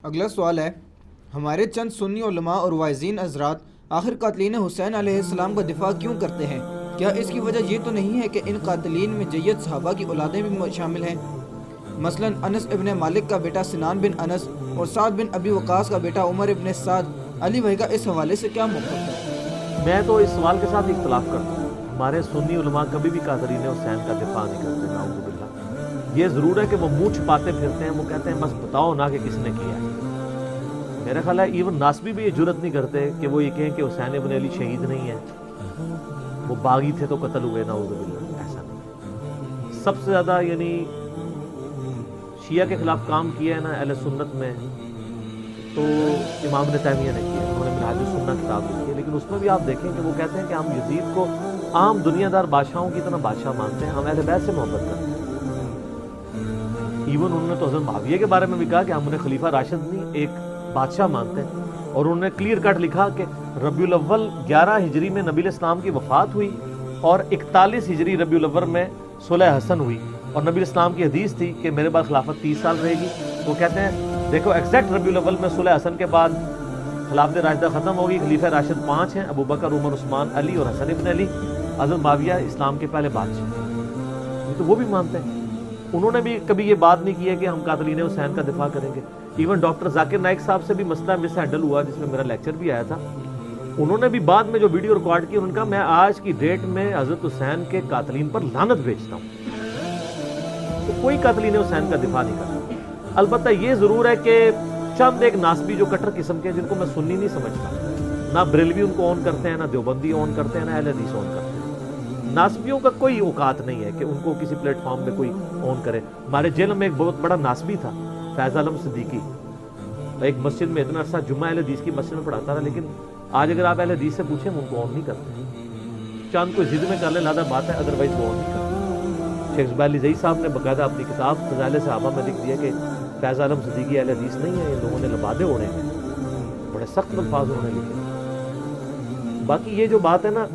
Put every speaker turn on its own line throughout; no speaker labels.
اگلا سوال ہے، ہمارے چند سنی علماء اور واعظین حضرات آخر قاتلین حسین علیہ السلام کا دفاع کیوں کرتے ہیں؟ کیا اس کی وجہ یہ تو نہیں ہے کہ ان قاتلین میں جید صحابہ کی اولادیں بھی شامل ہیں؟ مثلا انس ابن مالک کا بیٹا سنان بن انس اور سعد بن ابی وقاص کا بیٹا عمر ابن سعد۔ علی بھائی کا اس حوالے سے کیا موقف ہے؟
میں تو اس سوال کے ساتھ اختلاف کرتا ہوں۔ ہمارے سنی علماء کبھی بھی قاتلین حسین کا دفاع نہیں کرتے، نعوذ باللہ۔ یہ ضرور ہے کہ وہ منہ چھپاتے پھرتے ہیں، وہ کہتے ہیں بس بتاؤ نہ کہ کس نے کیا ہے۔ میرا خیال ہے ایون ناسبی بھی یہ جرت نہیں کرتے کہ وہ یہ کہیں کہ حسین ابن علی شہید نہیں ہے، وہ باغی تھے تو قتل ہوئے، نعوذ باللہ۔ ایسا نہیں۔ سب سے زیادہ یعنی شیعہ کے خلاف کام کیا ہے نا اہل سنت میں، تو امام ابن تیمیہ نے کیا، انہوں نے منہاج السنہ کتاب لکھی ہے، لیکن اس میں بھی آپ دیکھیں کہ وہ کہتے ہیں کہ ہم یزید کو عام دنیا دار بادشاہوں کی طرح بادشاہ مانتے ہیں، ہم اہل بیت سے محبت کرتے ہیں۔ ایون انہوں نے تو حضرت معاویہ کے بارے میں بھی کہا کہ ہم انہیں خلیفہ راشد نہیں ایک بادشاہ مانتے ہیں، اور انہوں نے کلیئر کٹ لکھا کہ ربیع الاول 11 ہجری میں نبی علیہ السلام کی وفات ہوئی اور 41 ہجری ربیع الاول میں صلح حسن ہوئی، اور نبی علیہ السلام کی حدیث تھی کہ میرے بعد خلافت 30 سال رہے گی۔ وہ کہتے ہیں دیکھو ایگزیکٹ ربیع الاول میں صلح حسن کے بعد خلافت راشدہ ختم ہوگی، خلیفہ راشد 5 ہیں، ابو بکر، عمر، عثمان، علی اور حسن ابن علی۔ حضرت معاویہ اسلام کے پہلے بادشاہ، تو وہ بھی مانتے ہیں۔ انہوں نے بھی کبھی یہ بات نہیں کی ہے کہ ہم قاتلین حسین کا دفاع کریں گے۔ ایون ڈاکٹر ذاکر نائک صاحب سے بھی مسئلہ مس ہینڈل ہوا جس میں میرا لیکچر بھی آیا تھا، انہوں نے بھی بعد میں جو ویڈیو ریکارڈ کی، انہوں نے کہا میں آج کی ڈیٹ میں حضرت حسین کے قاتلین پر لعنت بھیجتا ہوں۔ تو کوئی قاتلین حسین کا دفاع نہیں کرتا۔ البتہ یہ ضرور ہے کہ چند ایک ناسبی جو کٹر قسم کے، جن کو میں سنی نہیں سمجھتا، نہ بریلوی ان کو اون کرتے ہیں، نہ دیوبندی اون کرتے ہیں، نہ اہل حدیث اون کرتے ہیں۔ ناسبیوں کا کوئی اوقات نہیں ہے کہ ان کو کسی پلیٹ فارم پہ کوئی اون کرے۔ ہمارے جیل میں ایک بہت بڑا ناسبی تھا، فیض عالم صدیقی، ایک مسجد میں اتنا عرصہ جمعہ اہل حدیث کی مسجد میں پڑھاتا رہا، لیکن آج اگر آپ اہل حدیث سے پوچھیں ان کو اون نہیں کرتے۔ چاند کوئی ضد میں کر لے لادہ بات ہے، ادروائز وہ اون نہیں کرتے۔ شیخ زبیر علی زئی صاحب نے باقاعدہ اپنی کتاب فضائل صحابہ میں لکھ دیا کہ فیض عالم صدیقی اہل حدیث نہیں ہے، ان لوگوں نے لبادے اوڑے ہیں، بڑے سخت الفاظ انہوں نے لکھے۔ باقی یہ جو بات ہے نا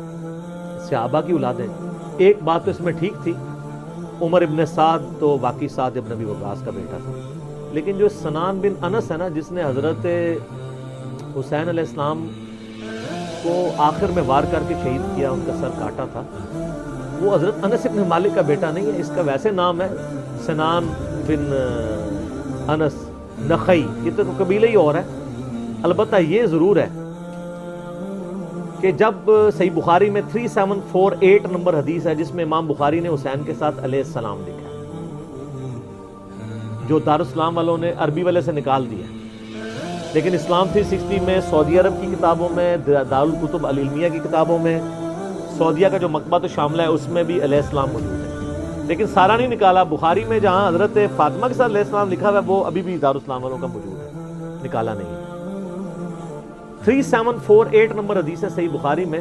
صحابہ کی اولادیں، ایک بات تو اس میں ٹھیک تھی، عمر ابن سعد تو واقعی سعد ابن ابی وقاص کا بیٹا تھا، لیکن جو سنان بن انس ہے نا، جس نے حضرت حسین علیہ السلام کو آخر میں وار کر کے شہید کیا، ان کا سر کاٹا تھا، وہ حضرت انس ابن مالک کا بیٹا نہیں ہے۔ اس کا ویسے نام ہے سنان بن انس نخعی، یہ تو قبیلہ ہی اور ہے۔ البتہ یہ ضرور ہے کہ جب صحیح بخاری میں 3748 نمبر حدیث ہے جس میں امام بخاری نے حسین کے ساتھ علیہ السلام لکھا ہے، جو دارالاسلام والوں نے عربی والے سے نکال دیا، لیکن اسلام 360 میں، سعودی عرب کی کتابوں میں، دارالکتب العلمیہ کی کتابوں میں، سعودیہ کا جو مکتبۃ الشاملہ ہے اس میں بھی علیہ السلام موجود ہے، لیکن سارا نہیں نکالا۔ بخاری میں جہاں حضرت فاطمہ کے ساتھ علیہ السلام لکھا ہوا ہے وہ ابھی بھی دارالاسلام والوں کا موجود ہے، نکالا نہیں ہے۔ 3748 نمبر حدیث ہے صحیح بخاری میں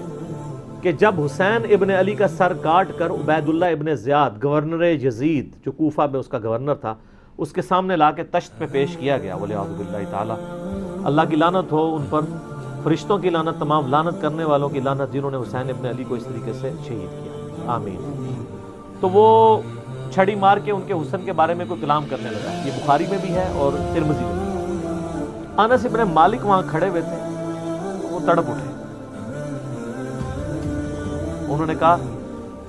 کہ جب حسین ابن علی کا سر کاٹ کر عبید اللہ ابن زیاد گورنر یزید، جو کوفہ میں اس کا گورنر تھا، اس کے سامنے لا کے تشت پہ پیش کیا گیا، وَلِعَوْذُ بِاللَّهِ تعالی، اللہ کی لعنت ہو ان پر، فرشتوں کی لعنت، تمام لعنت کرنے والوں کی لعنت جنہوں نے حسین ابن علی کو اس طریقے سے شہید کیا، آمین۔ تو وہ چھڑی مار کے ان کے حسن کے بارے میں کوئی کلام کرنے لگا، یہ بخاری میں بھی ہے اور ترمذی میں بھی ہے۔ انس ابن مالک وہاں کھڑے ہوئے تھے، وہ تڑپ اٹھے، انہوں نے کہا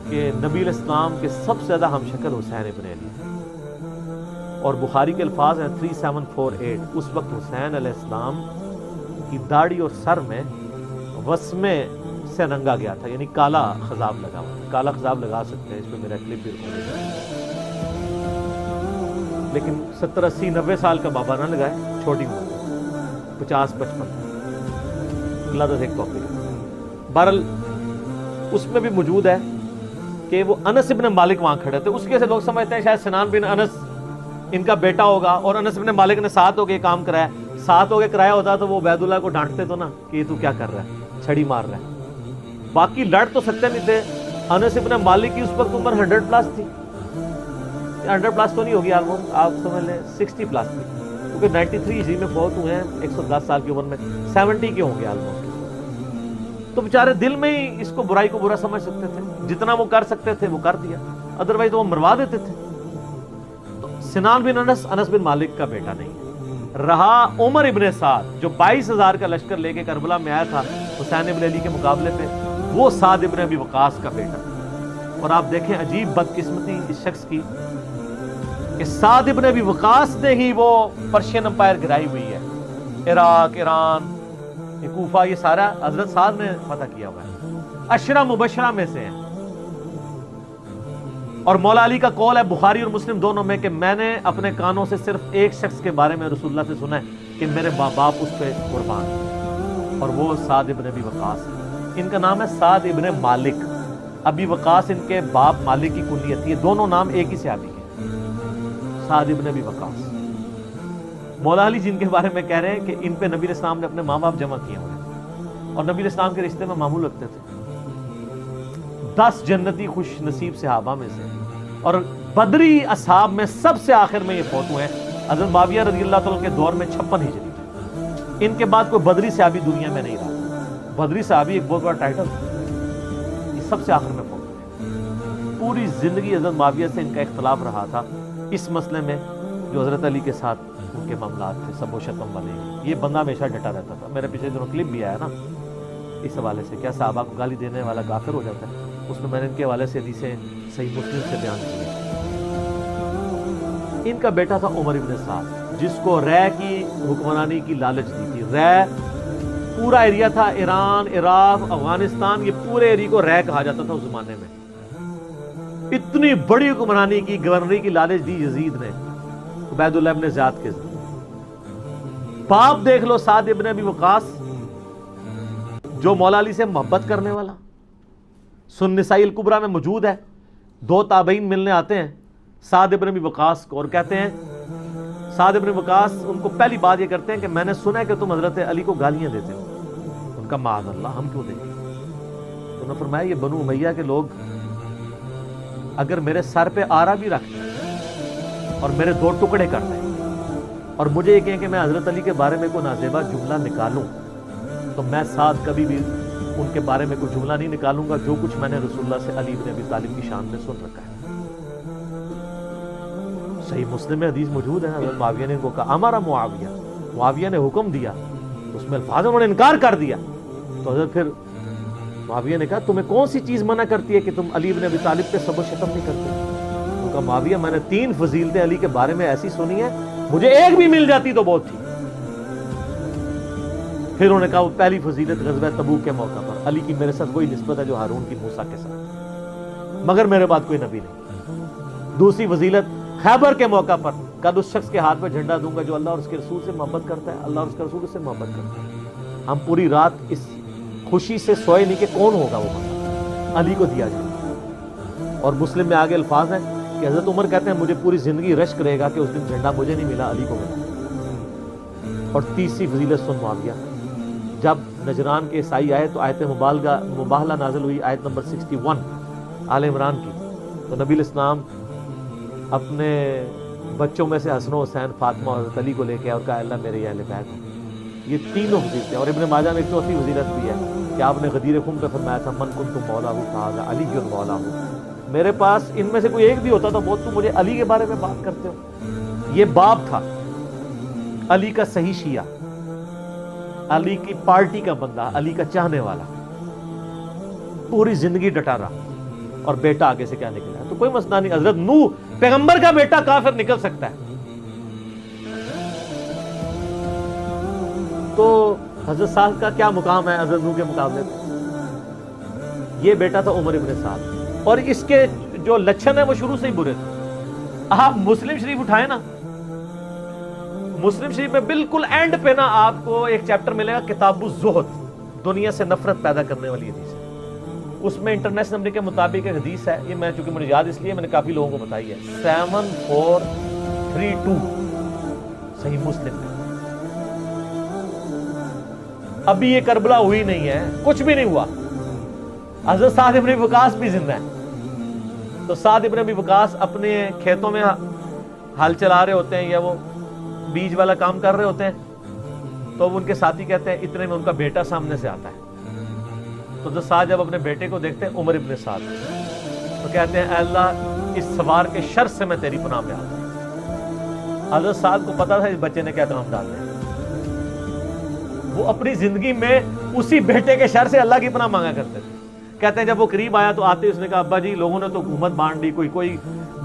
کہ نبی علیہ السلام کے سب سے زیادہ ہم شکل حسین ابن علی ہیں، اور بخاری کے الفاظ ہیں 3748، اس وقت حسین علیہ السلام کی داڑھی اور سر میں وسمے سے رنگا گیا تھا، یعنی کالا خضاب لگا ہوا۔ کالا خضاب لگا سکتے ہیں، اس پہ میرا کلپ بھی رکھوں، لیکن 70 80 90 سال کا بابا نہ لگائے، چھوٹی عمر 50 55 اللہ ایک ٹاپک ہے۔ بہرحال اس میں بھی موجود ہے کہ وہ انس ابن مالک وہاں کھڑے تھے، اس کے سے لوگ سمجھتے ہیں شاید سنان بن انس ان کا بیٹا ہوگا، اور انس ابن مالک نے ساتھ ہو کے کام کرایا، ساتھ ہو کے کرایا ہوتا تو وہ عبید اللہ کو ڈانٹتے تو نا کہ یہ تو کیا کر رہا ہے، چھڑی مار رہا ہے۔ باقی لڑ تو سکتے نہیں تھے۔ انس ابن مالک کی اس وقت عمر 100 پلس تھی، 100 پلس تو نہیں ہوگی، آلموسٹ آپ سمجھ لیں 60 پلس تھی، کیونکہ 93 عیسوی میں فوت ہوئے ہیں، 110 سال کی عمر میں 70 کے ہوں گے آلموسٹ۔ تو بیچارے دل میں ہی اس کو برائی کو برا سمجھ سکتے تھے، جتنا وہ کر سکتے تھے وہ کر دیا، ادروائز وہ مروا دیتے تھے۔ تو سنان بن انس، انس بن مالک کا بیٹا نہیں ہے۔ رہا عمر ابن سعد جو 22,000 کا لشکر لے کے کربلا میں آیا تھا حسین ابن علی کے مقابلے پہ، وہ سعد ابن ابی وقاص کا بیٹا تھا۔ اور آپ دیکھیں عجیب بدقسمتی اس شخص کی کہ سعد ابن ابی وقاص نے ہی وہ پرشین امپائر گرائی ہوئی ہے، عراق، ایران، کوفہ، یہ سارا حضرت سعد نے فتح کیا ہوا ہے، عشرہ مبشرہ میں سے ہیں۔ اور مولا علی کا قول ہے بخاری اور مسلم دونوں میں کہ میں نے اپنے کانوں سے صرف ایک شخص کے بارے میں رسول اللہ سے سنا ہے کہ میرے ماں باپ اس پہ قربان ہیں، اور وہ سعد ابن ابی وقاص ہے۔ ان کا نام ہے سعد ابن مالک، ابی وقاص ان کے باپ مالک کی کنیت، یہ دونوں نام ایک ہی صحابی کے، سعد ابن ابی وقاص۔ مولا علی جن کے بارے میں کہہ رہے ہیں کہ ان پہ نبی علیہ السلام نے اپنے ماں باپ جمع کیے ہوئے ہیں، اور نبی علیہ السلام کے رشتے میں معمول رکھتے تھے۔ 10 جنتی خوش نصیب صحابہ میں سے، اور بدری اصحاب میں سب سے آخر میں یہ فوت ہوئے ہیں حضرت معاویہ رضی اللہ تعالیٰ کے دور میں 56 ہجری۔ ان کے بعد کوئی بدری صحابی دنیا میں نہیں رہا۔ بدری صحابی ایک بہت بڑا ٹائٹل، یہ سب سے آخر میں فوت ہوئے۔ پوری زندگی حضرت معاویہ سے ان کا اختلاف رہا تھا اس مسئلے میں جو حضرت علی کے ساتھ ان کے معاملات تھے، سب و شتم والے۔ یہ بندہ ہمیشہ ڈٹا رہتا تھا۔ میرے پچھلے دنوں کلپ بھی آیا نا اس حوالے سے، کیا صحابہ کو گالی دینے والا کافر ہو جاتا ہے، اس میں نے ان کے حوالے سے حدیثیں صحیح مسلم سے بیان کی ہیں۔ ان کا بیٹا تھا عمر ابن سعد، جس کو رے کی حکمرانی کی لالچ دی تھی۔ رے پورا ایریا تھا، ایران، عراق، افغانستان، یہ پورے ایریا کو رے کہا جاتا تھا اس زمانے میں۔ اتنی بڑی حکمرانی کی، گورنری کی لالچ دی یزید نے عبید اللہ ابن زیاد کے ذریعے۔ باپ دیکھ لو سعد ابن ابی وقاص، جو مولا علی سے محبت کرنے والا، سنن نسائی الکبریٰ میں موجود ہے۔ 2 تابعین ملنے آتے ہیں سعد ابن ابی وقاص کو اور کہتے ہیں، سعد ابن وقاص ان کو پہلی بات یہ کرتے ہیں کہ میں نے سنا ہے کہ تم حضرت علی کو گالیاں دیتے ہو۔ ان کا معاذ اللہ، ہم کیوں دیں؟ انہوں نے فرمایا یہ بنو امیہ کے لوگ اگر میرے سر پہ آرا بھی رکھ دیں اور میرے 2 ٹکڑے کر دیں اور مجھے یہ کہیں کہ میں حضرت علی کے بارے میں کوئی نازیبہ جملہ نکالوں، تو میں ساتھ کبھی بھی ان کے بارے میں کوئی جملہ نہیں نکالوں گا جو کچھ میں نے رسول اللہ سے علی بن ابی طالب کی شان میں سن رکھا ہے۔ صحیح مسلم میں حدیث موجود ہے، حضرت معاویہ نے ان کو کہا، ہمارا معاویہ نے حکم دیا، اس میں الفاظ انہوں نے انکار کر دیا۔ تو حضرت پھر معاویہ نے کہا تمہیں کون سی چیز منع کرتی ہے کہ تم علی بن ابی طالب پہ سب و شتم نہیں کرتے؟ ان کا معاویہ میں نے 3 فضیلتیں علی کے بارے میں ایسی سنی ہیں، مجھے ایک بھی مل جاتی تو بہت تھی۔ پھر انہوں نے کہا وہ پہلی فضیلت غزوہ تبوک کے موقع پر علی کی میرے ساتھ وہی نسبت ہے جو ہارون کی موسیٰ کے ساتھ، مگر میرے بعد کوئی نبی نہیں۔ دوسری فضیلت خیبر کے موقع پر کل اس شخص کے ہاتھ میں جھنڈا دوں گا جو اللہ اور اس کے رسول سے محبت کرتا ہے، اللہ اور اس کے رسول سے محبت کرتا ہے۔ ہم پوری رات اس خوشی سے سوئے نہیں کہ کون ہوگا وہ بندہ، علی کو دیا جائے۔ اور مسلم میں آگے الفاظ ہیں کہ حضرت عمر کہتے ہیں مجھے پوری زندگی رشک رہے گا کہ اس دن جھنڈا مجھے نہیں ملا، علی کو ملا۔ اور تیسری فضیلت سن معاویہ، جب نجران کے عیسائی آئے تو آیت مباہلہ نازل ہوئی، آیت نمبر 61 آل عمران کی، تو نبی علیہ السلام اپنے بچوں میں سے حسن و حسین، فاطمہ اور حضرت علی کو لے کے اور کہا اللہ میرے اہل بیت ہوں۔ یہ تینوں فضیلتیں، اور ابن ماجہ میں ایک چوتھی فضیلت بھی ہے کہ آپ نے غدیر خم پہ فرمایا تھا من کنت مولا ہوں فہذا علی مولا ہوں، میرے پاس ان میں سے کوئی ایک بھی ہوتا تو بہت تم مجھے علی کے بارے میں بات کرتے ہو۔ یہ باپ تھا علی کا صحیح شیعہ، علی کی پارٹی کا بندہ، علی کا چاہنے والا، پوری زندگی ڈٹا رہا، اور بیٹا آگے سے کیا نکلا ہے تو کوئی مسئلہ نہیں۔ حضرت نوح پیغمبر کا بیٹا کافر نکل سکتا ہے، تو حضرت سعد کا کیا مقام ہے حضرت نوح کے مقابلے میں؟ یہ بیٹا تھا عمر ابن سعد، اور اس کے جو لچھن ہیں وہ شروع سے ہی برے تھے۔ آپ مسلم شریف اٹھائیں نا، مسلم شریف میں بالکل اینڈ پہ نا آپ کو ایک چیپٹر ملے گا کتاب الزہد، دنیا سے نفرت پیدا کرنے والی حدیث ہے۔ اس میں انٹرنیشنل نمبر کے مطابق ایک حدیث ہے، یہ میں چونکہ مجھے یاد اس لیے میں نے کافی لوگوں کو بتائی ہے، 7432 صحیح مسلم میں۔ ابھی یہ کربلا ہوئی نہیں ہے، کچھ بھی نہیں ہوا، حضرت سعد ابن ابی وقاص بھی زندہ ہے۔ تو سعد ابن ابی وقاص اپنے کھیتوں میں ہل چلا رہے ہوتے ہیں یا وہ بیج والا کام کر رہے ہوتے ہیں، تو ان کے ساتھی کہتے ہیں اتنے میں ان کا بیٹا سامنے سے آتا ہے۔ تو حضرت سعد جب اپنے بیٹے کو دیکھتے ہیں عمر ابن سعد، تو کہتے ہیں اے اللہ اس سوار کے شر سے میں تیری پناہ میں آتا ہوں۔ حضرت سعد کو پتا تھا اس بچے نے کیا کام ڈالنا ہے. وہ اپنی زندگی میں اسی بیٹے کے شر سے اللہ کی پناہ مانگا کرتے تھے. کہتے ہیں جب وہ قریب آیا تو آتے اس نے کہا ابا جی لوگوں نے تو حکومت بانٹ دی, کوئی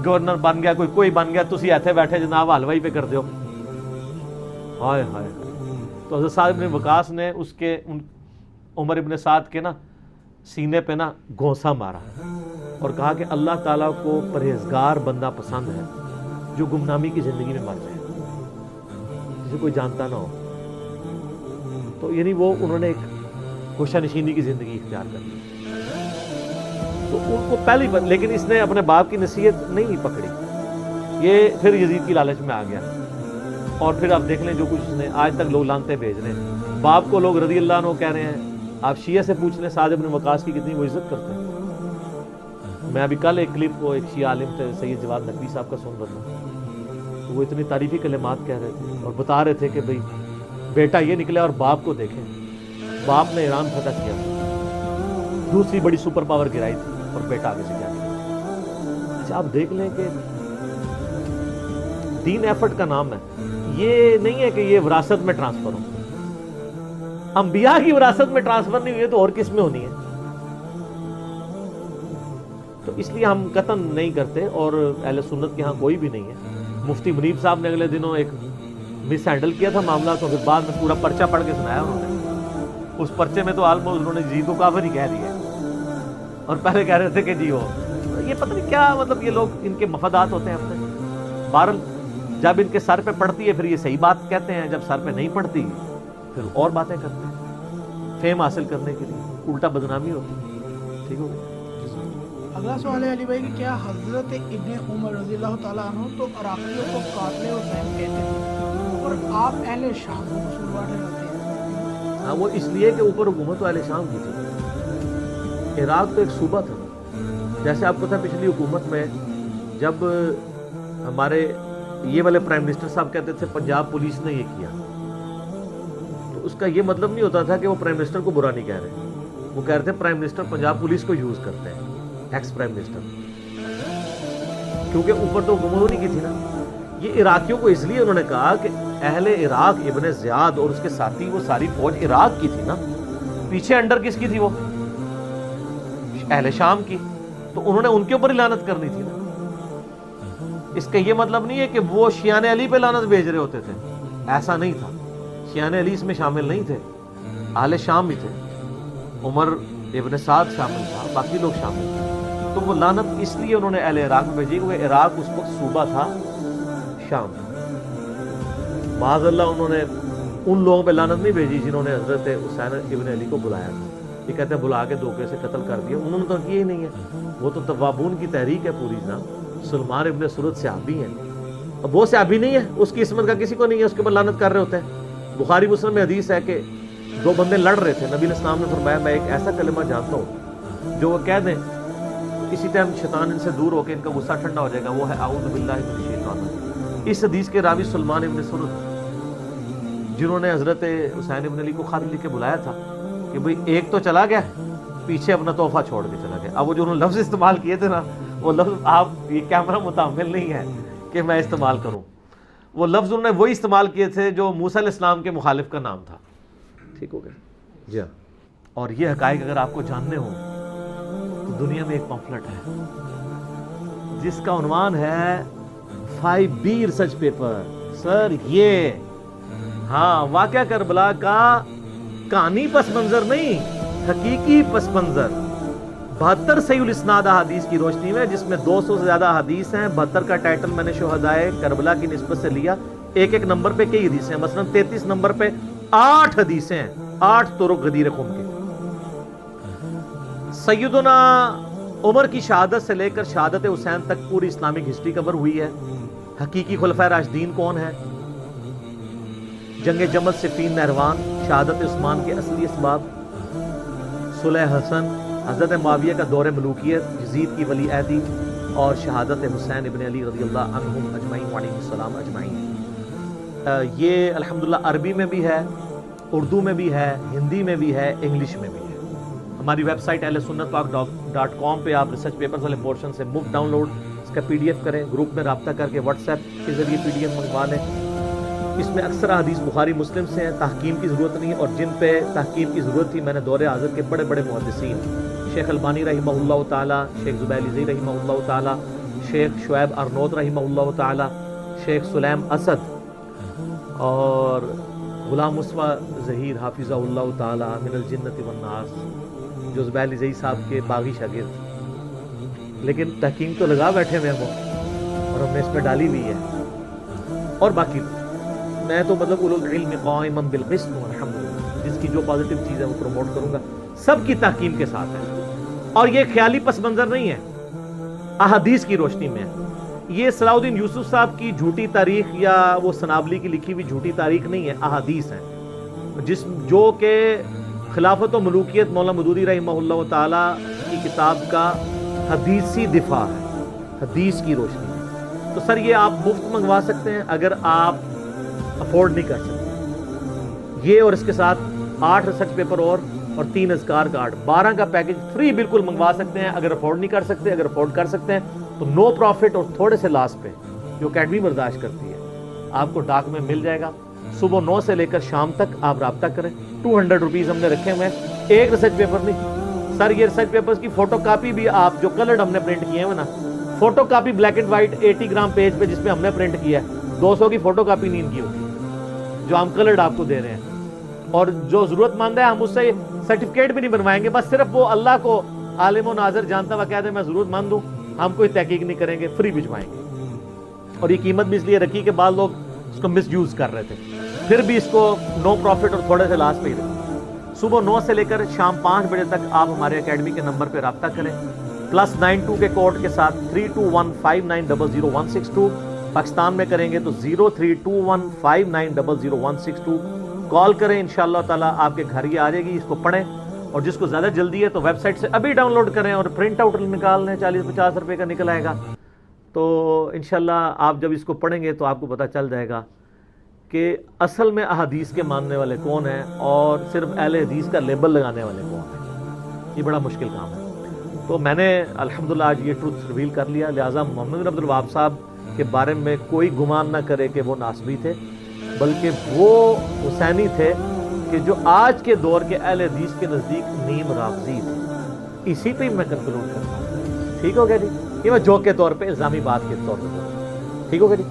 گورنر بن گیا, کوئی بن گیا, تسی ایتھے بیٹھے جناب حلوائی پہ کر دیو. ہائے ہائے. تو حضرت سعد بن وقاص نے اس کے عمر ابن سعد کے نا سینے پہ نا گھونسا مارا اور کہا کہ اللہ تعالیٰ کو پرہیزگار بندہ پسند ہے جو گمنامی کی زندگی میں مر جائے, جسے کوئی جانتا نہ ہو. تو یعنی وہ انہوں نے ایک گوشہ نشینی کی زندگی اختیار کر لی. تو ان کو پہلی بار, لیکن اس نے اپنے باپ کی نصیحت نہیں پکڑی, یہ پھر یزید کی لالچ میں آ گیا. اور پھر آپ دیکھ لیں جو کچھ اس نے, آج تک لوگ لانتے بھیج رہے ہیں. باپ کو لوگ رضی اللہ عنہ کہہ رہے ہیں. آپ شیعہ سے پوچھ لیں سعد بن وقاص کی کتنی وہ عزت کرتے ہیں. میں ابھی کل ایک کلپ کو ایک شیعہ عالم تھے سید جواد نقوی صاحب کا سن رہا تھا, تو وہ اتنی تعریفی کلمات کہہ رہے تھے اور بتا رہے تھے کہ بھئی بیٹا یہ نکلے اور باپ کو دیکھیں. باپ نے ایران فتح کیا, دوسری بڑی سپر پاور گرائی تھی, اور بیٹا آگے سے کیا کیا. اچھا آپ دیکھ لیں کہ دین ایفرٹ کا نام ہے, یہ نہیں ہے کہ یہ وراثت میں ٹرانسفر ہو. انبیاء کی وراثت میں ٹرانسفر نہیں ہوئی تو اور کس میں ہونی ہے. تو اس لیے ہم قطعاً نہیں کرتے, اور اہل سنت کے ہاں کوئی بھی نہیں ہے. مفتی منیب صاحب نے اگلے دنوں ایک مس ہینڈل کیا تھا معاملہ, تو پھر بعد میں پورا پرچہ پڑھ کے سنایا انہوں نے. اس پرچے میں تو آلموسٹ انہوں نے جی کو کافر ہی کہہ دیا, اور پہلے کہہ رہے تھے کہ جی ہو یہ پتہ نہیں کیا, مطلب یہ لوگ ان کے مفادات ہوتے ہیں اپنے. بہرحال جب ان کے سر پہ پڑتی ہے پھر یہ صحیح بات کہتے ہیں, جب سر پہ نہیں پڑتی پھر اور باتیں کرتے ہیں فیم حاصل کرنے کے لیے, الٹا بدنامی ہوتی. ٹھیک ہو گیا.
اگلا سوال ہے علی بھائی کہ کیا حضرت ابن عمر رضی اللہ تعالیٰ عنہ تو عراقیوں کو قاتل حسین کہتے ہیں, اور آپ اہل شام کو قصوروار ٹھہراتے ہیں؟
ہاں, وہ اس لیے کہ اوپر حکومت اہل شام کی تھی. عراق تو ایک صوبہ تھا. جیسے آپ کو تھا پچھلی حکومت میں جب ہمارے یہ والے پرائم منسٹر صاحب کہتے تھے پنجاب پولیس نے یہ کیا, تو اس کا یہ مطلب نہیں ہوتا تھا کہ وہ پرائم منسٹر کو برا نہیں کہہ رہے. وہ کہہ رہے تھے پرائم منسٹر پنجاب پولیس کو یوز کرتے ہیں, ایکس پرائم منسٹر, کیونکہ اوپر تو حکومت نہیں کی تھی نا. یہ عراقیوں کو اس لیے انہوں نے کہا کہ اہل عراق ابن زیاد اور اس کے ساتھی وہ ساری فوج عراق کی تھی نا, پیچھے انڈر کس کی تھی, وہ اہل شام کی, تو انہوں نے ان کے اوپر ہی لعنت کرنی تھی نا. اس کا یہ مطلب نہیں ہے کہ وہ شیعان علی پہ لعنت بھیج رہے ہوتے تھے, ایسا نہیں تھا. شیعان علی اس میں شامل نہیں تھے, اہل شام بھی تھے, عمر ابن سعد شامل تھا, باقی لوگ شامل تھے. تو وہ لعنت اس لیے انہوں نے اہل عراق میں بھیجی کیونکہ عراق اس وقت صوبہ تھا شام. معاذ اللہ انہوں نے ان لوگوں پہ لعنت نہیں بھیجی جنہوں نے حضرت حسین ابن علی کو بلایا تھا. یہ کہتے ہیں بلا کے دھوکے سے قتل کر دیا, انہوں نے تو کیا ہی نہیں ہے. وہ تو توابون کی تحریک ہے پوری نا. سلمان ابن سرد صحابی ہیں, اب وہ صحابی نہیں ہے, اس کی عصمت کا کسی کو نہیں ہے, اس کے اوپر لعنت کر رہے ہوتے ہیں. بخاری مسلم میں حدیث ہے کہ دو بندے لڑ رہے تھے, نبی علیہ السلام نے فرمایا میں ایک ایسا کلمہ جانتا ہوں جو وہ کہہ دیں اسی ٹائم شیطان ان سے دور ہو کے ان کا غصہ ٹھنڈا ہو جائے گا, وہ ہے اعوذ باللہ من الشیطان. اس حدیث کے راوی سلمان ابن سرد, جنہوں نے حضرت حسین ابن علی کو خط لکھ کے بلایا تھا کہ بھئی ایک تو چلا گیا, پیچھے اپنا تحفہ چھوڑ کے چلا گیا. اب وہ جو انہوں نے لفظ استعمال کیے تھے نا, وہ لفظ آپ یہ کیمرہ متحمل نہیں ہے کہ میں استعمال کروں. وہ لفظ انہوں نے وہی استعمال کیے تھے جو موسیٰ علیہ السلام کے مخالف کا نام تھا. ٹھیک ہو گیا جی. اور یہ حقائق اگر آپ کو جاننے ہوں تو دنیا میں ایک پمفلٹ ہے جس کا عنوان ہے 5B ریسرچ پیپر. سر یہ ہاں واقعہ کربلا کا کہانی پس منظر نہیں, حقیقی پس منظر 72 صحیح الاسناد احادیث کی روشنی میں, جس میں 200 سے زیادہ حدیث ہیں. 72 کا ٹائٹل میں نے شہدائے کربلا کی نسبت سے لیا. ایک ایک نمبر پہ کئی حدیثیں ہیں, مثلا 33 نمبر پہ 8 حدیثیں ہیں, 8 طرق غدیر خون کے. سیدنا عمر کی شہادت سے لے کر شہادت حسین تک پوری اسلامک ہسٹری کور ہوئی ہے. حقیقی خلفائے راشدین کون ہیں, جنگ جمل صفین نہروان, شہادت عثمان کے اصلی اسباب, صلح حسن, حضرت معاویہ کا دور ملوکیت, یزید کی ولی عہدی, اور شہادت حسین ابن علی رضی اللہ عنہم اجمعین علیہ السلام اجمعین. یہ الحمدللہ عربی میں بھی ہے, اردو میں بھی ہے, ہندی میں بھی ہے, انگلش میں بھی ہے. ہماری ویب سائٹ اہل سنت پاک .com پہ آپ ریسرچ پیپرز والے پورشن سے مفت ڈاؤن لوڈ اس کا PDF کریں, گروپ میں رابطہ کر کے واٹس ایپ کے ذریعے PDF منگوا لیں. اس میں اکثر حدیث بخاری مسلم سے ہیں, تحکیم کی ضرورت نہیں, اور جن پہ تحکیم کی ضرورت تھی میں نے دور حاضر کے بڑے بڑے محدثین شیخ البانی رحمہ اللہ تعالی, شیخ زبیر علیزی رحمہ اللہ تعالی, شیخ شعیب ارنوت رحمہ اللہ تعالی, شیخ سلیم اسد اور غلام مصطفیٰ ظہیر حافظہ اللہ تعالی من الجنت والناس, جو زبیر علیزی صاحب کے باغی شاگرد, لیکن تحکیم تو لگا بیٹھے ہوئے ہیں وہ, اور ہم نے اس پہ ڈالی ہوئی ہے. اور باقی میں تو مطلب اولو العلم قائما بالقسط الحمدللہ, جس کی جو پازیٹیو چیز ہے وہ پروموٹ کروں گا, سب کی تحکیم کے ساتھ ہے. اور یہ خیالی پس منظر نہیں ہے, احادیث کی روشنی میں ہے. یہ صلاح الدین یوسف صاحب کی جھوٹی تاریخ یا وہ سنابلی کی لکھی ہوئی جھوٹی تاریخ نہیں ہے, احادیث ہیں جو کہ خلافت و ملوکیت مولانا مودودی رحمہ اللہ تعالی کی کتاب کا حدیثی دفاع ہے, حدیث کی روشنی میں. تو سر یہ آپ مفت منگوا سکتے ہیں اگر آپ افورڈ نہیں کر سکتے. یہ اور اس کے ساتھ 8 ریسرچ پیپر اور 3 اذکار کارڈ, 12 کا پیکج فری بالکل منگوا سکتے ہیں اگر افورڈ نہیں کر سکتے. اگر افورڈ کر سکتے ہیں تو نو پروفٹ اور تھوڑے سے لاس پہ, جو اکیڈمی برداشت کرتی ہے, آپ کو ڈاک میں مل جائے گا. صبح 9 سے لے کر شام تک آپ رابطہ کریں. 200 روپیز ہم نے رکھے ہوئے ہیں, ایک ریسرچ پیپر نہیں سر. یہ ریسرچ پیپرز کی فوٹو کاپی بھی آپ جو کلرڈ ہم نے پرنٹ کیے ہیں نا, photo copy black and white 80 gram page پہ جس پہ ہم نے پرنٹ کیا ہے, 200 کی فوٹو کاپی نہیں ان کی ہوتی جو ہم کلرڈ آپ کو دے رہے ہیں. اور جو ضرورت مند ہے ہم اس سے سرٹیفکیٹ بھی نہیں بنوائیں گے, بس صرف وہ اللہ کو عالم و ناظر جانتا ہوا کہہ دے میں ضرورت مند ہوں, ہم کوئی تحقیق نہیں کریں گے, فری بھجوائیں گے. اور یہ قیمت بھی اس لیے رکھی کہ بعض لوگ اس کو مس یوز کر رہے تھے, پھر بھی اس کو نو پروفٹ اور تھوڑے سے لاس پہ ہی رکھی. صبح 9 سے لے کر شام 5 بجے تک آپ ہمارے اکیڈمی کے نمبر پہ رابطہ کریں, +92 کے کوڈ کے ساتھ 3215900162. پاکستان میں کریں گے تو 032159000162 کال کریں, انشاءاللہ تعالیٰ آپ کے گھر یہ آ جائے گی. اس کو پڑھیں, اور جس کو زیادہ جلدی ہے تو ویب سائٹ سے ابھی ڈاؤن لوڈ کریں اور پرنٹ آؤٹ نکال لیں, 40-50 روپے کا نکل آئے گا. تو انشاءاللہ آپ جب اس کو پڑھیں گے تو آپ کو پتہ چل جائے گا کہ اصل میں احادیث کے ماننے والے کون ہیں اور صرف اہل حدیث کا لیبل لگانے والے کون ہیں. یہ بڑا مشکل کام ہے. تو میں نے الحمدللہ آج یہ ٹروتھ ریویل کر لیا, لہٰذا محمد بن عبد الوہاب صاحب کے بارے میں کوئی گمان نہ کرے کہ وہ ناسبی تھے, بلکہ وہ حسینی تھے کہ جو آج کے دور کے اہل حدیث کے نزدیک نیم رافضی تھے. اسی پہ میں کنکلوڈ کرتا ہوں. ٹھیک ہو گیا جی, یہ میں جوک کے طور پہ, الزامی بات کے طور پہ, ٹھیک ہو گیا جی.